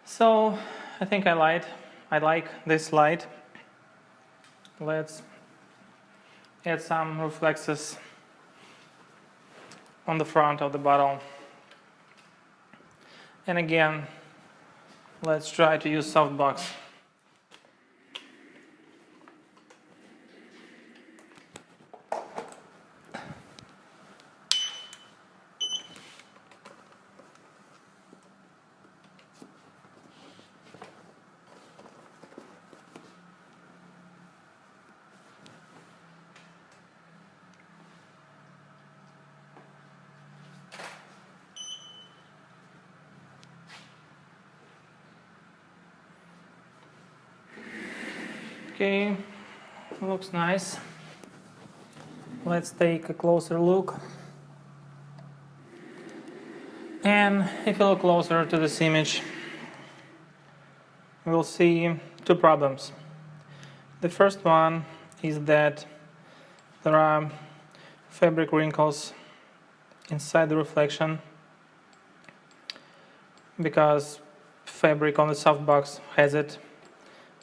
So I think I like this light. Let's add some reflexes on the front of the bottle. And again, let's try to use softbox. Okay, looks nice. Let's take a closer look. And if you look closer to this image, we'll see two problems. The first one is that there are fabric wrinkles inside the reflection because fabric on the softbox has it,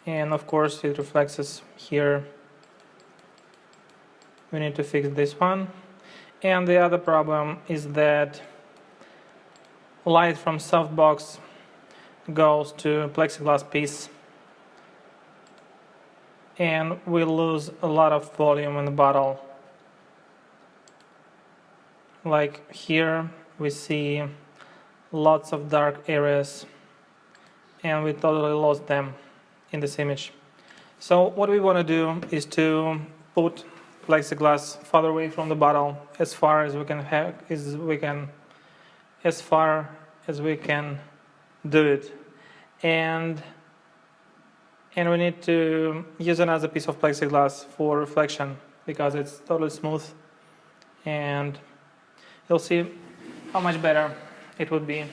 and of course it reflects here. We need to fix this one. And the other problem is that light from softbox goes to plexiglass piece and we lose a lot of volume in the bottle. Like here we see lots of dark areas and we totally lost them in this image. So what we want to do is to put plexiglass farther away from the bottle as far as we can do it, and we need to use another piece of plexiglass for reflection because it's totally smooth, and you'll see how much better it would be.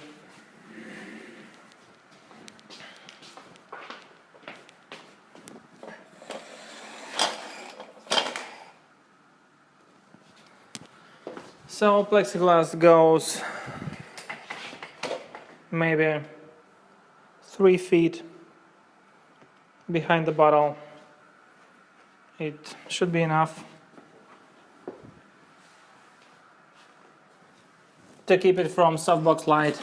So plexiglass goes maybe 3 feet behind the bottle. It should be enough to keep it from softbox light.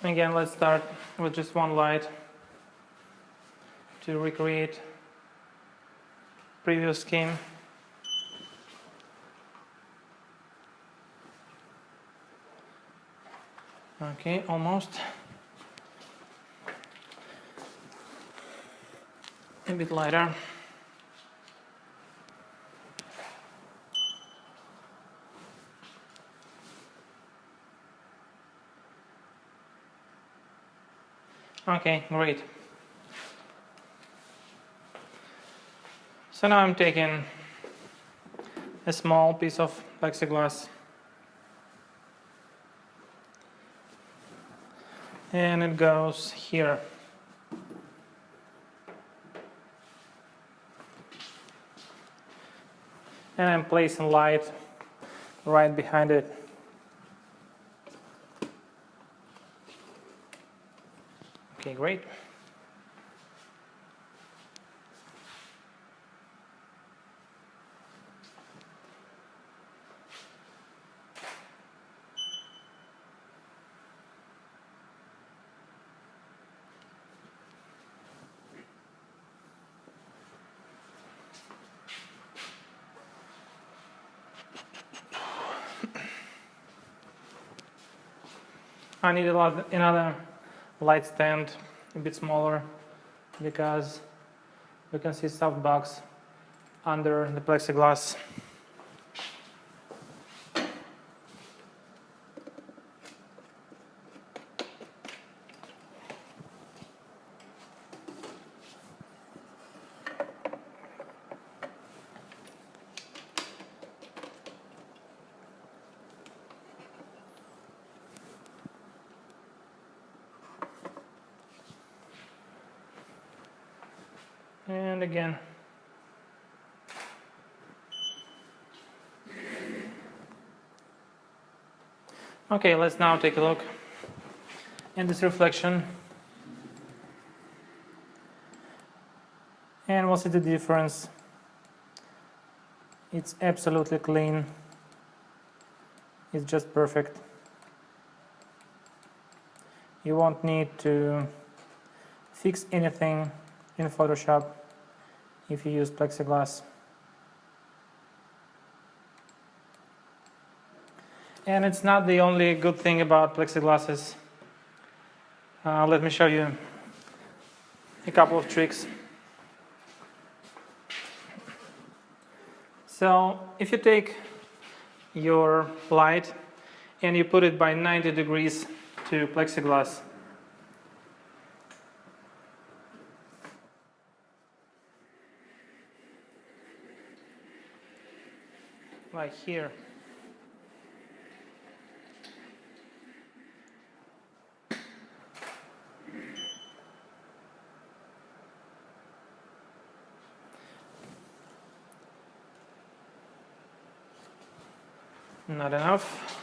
Again, let's start with just one light to recreate previous scheme. Okay, almost. A bit lighter. Okay, great. So now I'm taking a small piece of plexiglass and it goes here. And I'm placing light right behind it. Okay, great. I need another light stand, a bit smaller, because we can see softbox under the plexiglass. And again. Okay, let's now take a look at this reflection. And we'll see the difference. It's absolutely clean. It's just perfect. You won't need to fix anything in Photoshop if you use plexiglass. And it's not the only good thing about plexiglasses. Let me show you a couple of tricks. So if you take your light and you put it by 90 degrees to plexiglass, like here, not enough.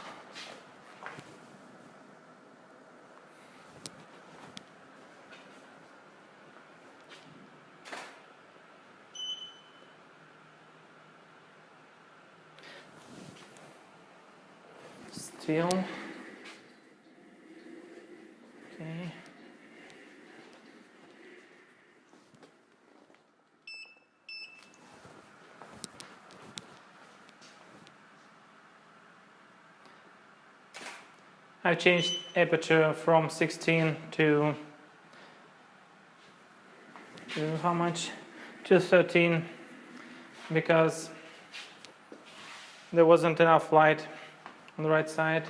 Still. Okay. I've changed aperture from 16 to how much? To 13, because there wasn't enough light on the right side,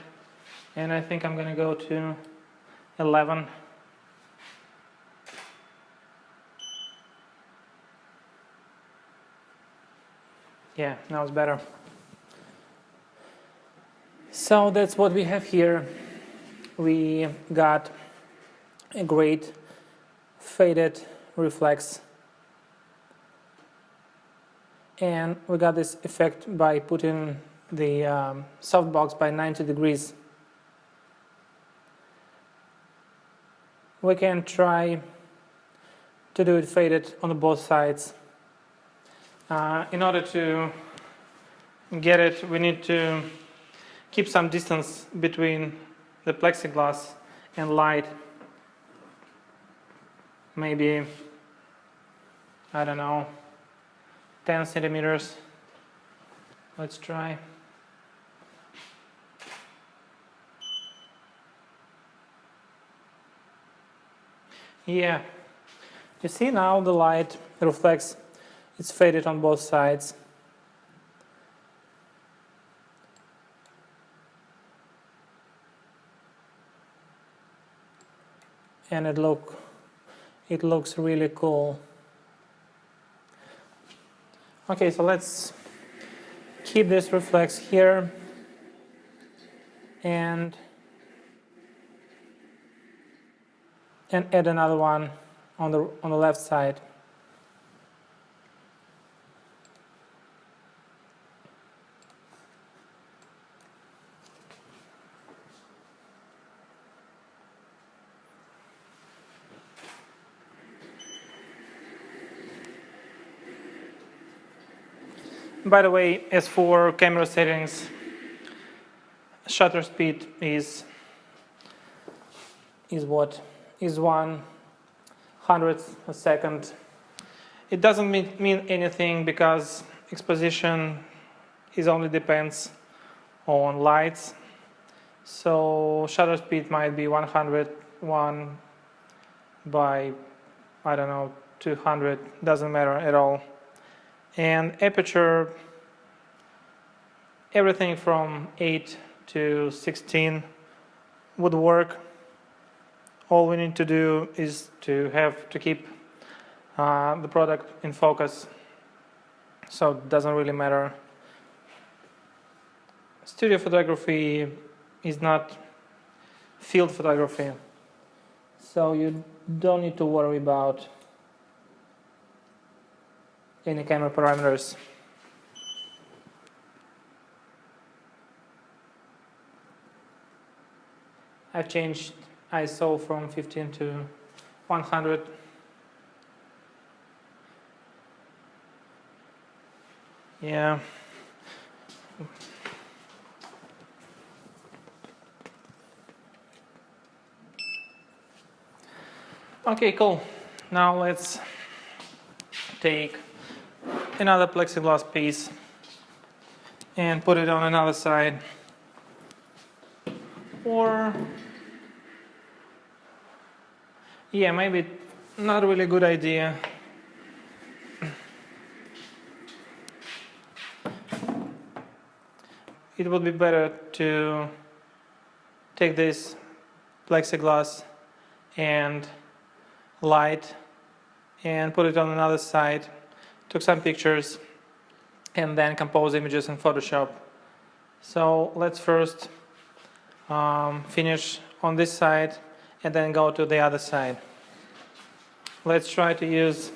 and I think I'm going to go to 11. Yeah, now it's better. So that's what we have here. We got a great faded reflex, and we got this effect by putting the softbox by 90 degrees. We can try to do it faded on both sides. In order to get it, we need to keep some distance between the plexiglass and light. Maybe, I don't know, 10 centimeters. Let's try. Yeah, you see now the light reflects, it's faded on both sides. And it looks really cool. Okay, so let's keep this reflex here and add another one on the left side. By the way, as for camera settings, shutter speed is what? Is 1/100th a second. It doesn't mean anything because exposition only depends on lights. So shutter speed might be 101 by, I don't know, 200, doesn't matter at all. And aperture, everything from 8 to 16 would work. All we need to do is to keep the product in focus, so it doesn't really matter. Studio photography is not field photography, so you don't need to worry about any camera parameters. I've changed ISO from 15 to 100. Yeah. Okay, cool. Now let's take another plexiglass piece and put it on another side. Or, yeah, maybe not really a good idea. It would be better to take this plexiglass and light and put it on another side, took some pictures, and then compose images in Photoshop. So let's first finish on this side and then go to the other side. Let's try to use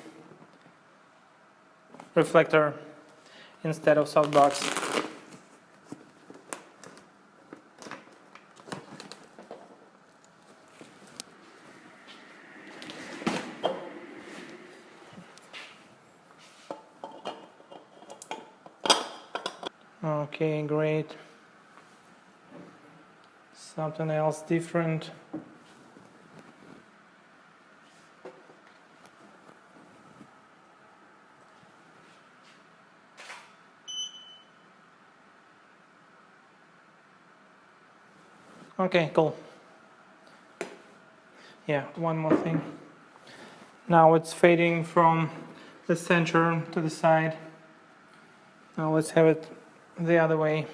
reflector instead of softbox. Okay, great. Something else different. Okay, cool. Yeah, one more thing. Now it's fading from the center to the side. Now let's have it the other way.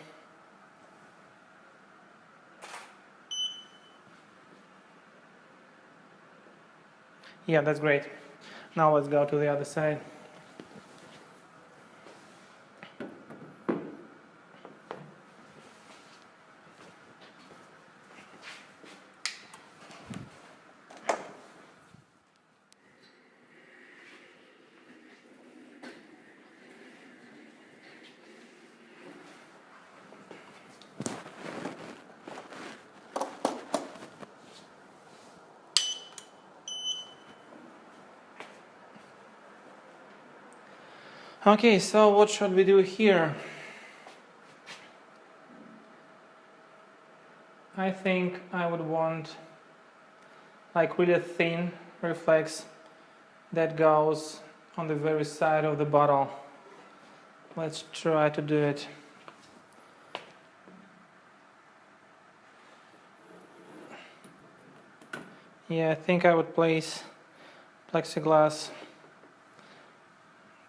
Yeah, that's great. Now let's go to the other side. Okay, so what should we do here? I think I would want like really thin reflex that goes on the very side of the bottle. Let's try to do it. Yeah, I think I would place plexiglass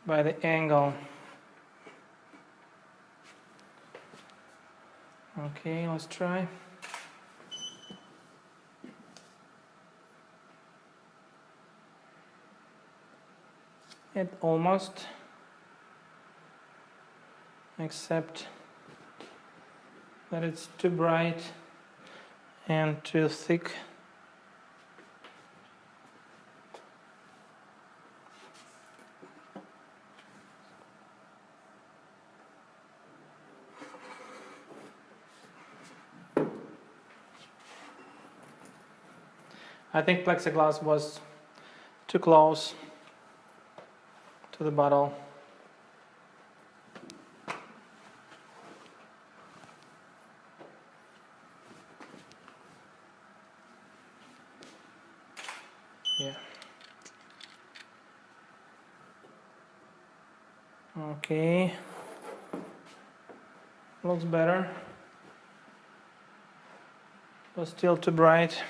by the angle. Okay, let's try. It almost, except that it's too bright and too thick. I think plexiglass was too close to the bottle. Yeah. Okay. Looks better. But still too bright.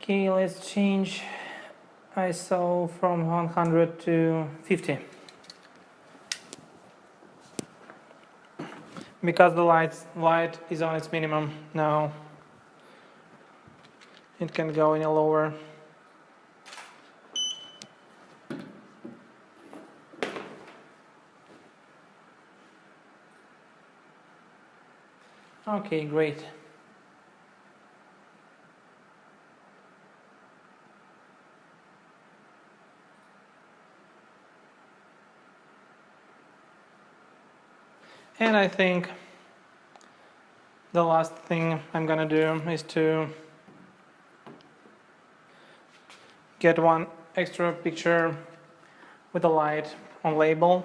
Okay, let's change ISO from 100 to 50. because the light is on its minimum now, it can go any lower. Okay, great. And I think the last thing I'm gonna do is to get one extra picture with the light on label.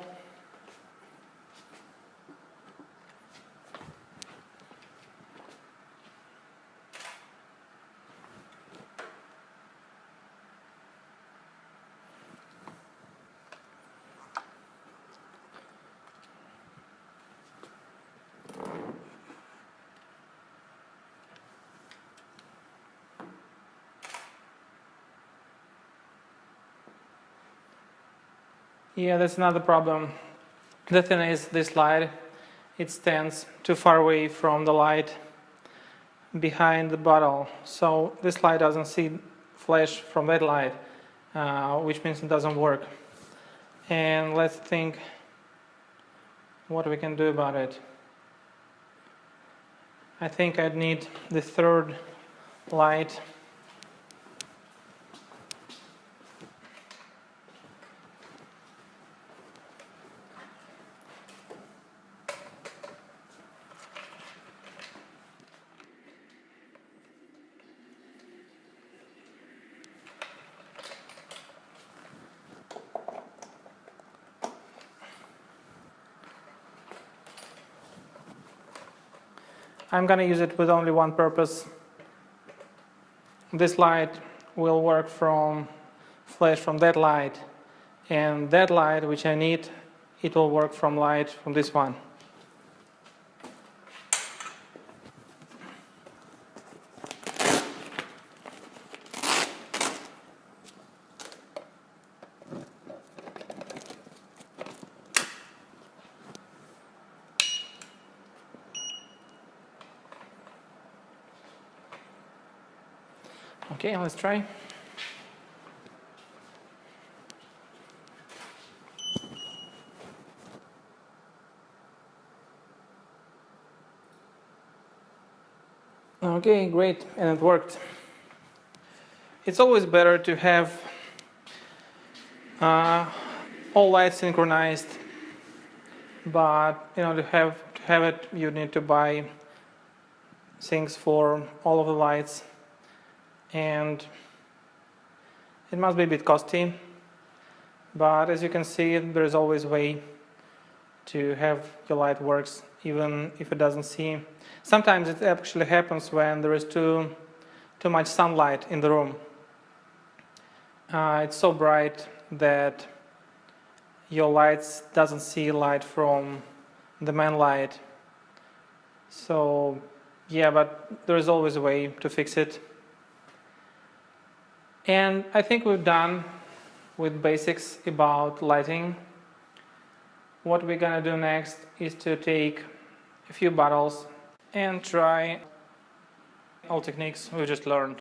Yeah, that's another problem. The thing is, this light, it stands too far away from the light behind the bottle. So this light doesn't see flash from that light, which means it doesn't work. And let's think what we can do about it. I think I'd need the third light. I'm going to use it with only one purpose. This light will work from flash from that light, and that light which I need, it will work from light from this one. Okay, let's try. Okay, great, and it worked. It's always better to have all lights synchronized, but to have it, you need to buy things for all of the lights, and it must be a bit costly. But as you can see, there is always a way to have your light works even if it doesn't see. Sometimes it actually happens when there is too much sunlight in the room. It's so bright that your lights doesn't see light from the main light. So yeah, but there is always a way to fix it. And I think we're done with basics about lighting. What we're gonna do next is to take a few bottles and try all techniques we just learned.